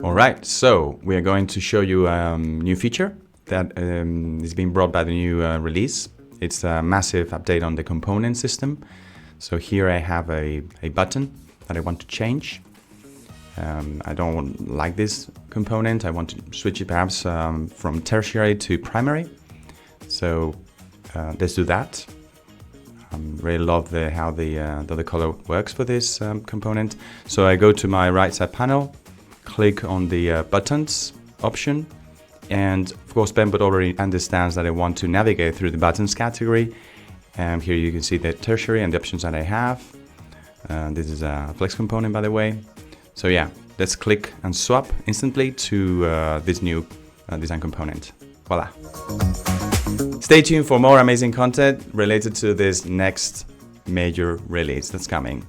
All right, so we are going to show you a new feature that is being brought by the new release. It's a massive update on the component system. So here I have a button that I want to change. I don't like this component. I want to switch it perhaps from tertiary to primary. So let's do that. Really love how the color works for this component. So I go to my right side panel, click on the buttons option, and of course Penpot already understands that I want to navigate through the buttons category. And here you can see the tertiary and the options that I have. This is a flex component, by the way. So yeah, let's click and swap instantly to this new design component. Voila. Stay tuned for more amazing content related to this next major release that's coming.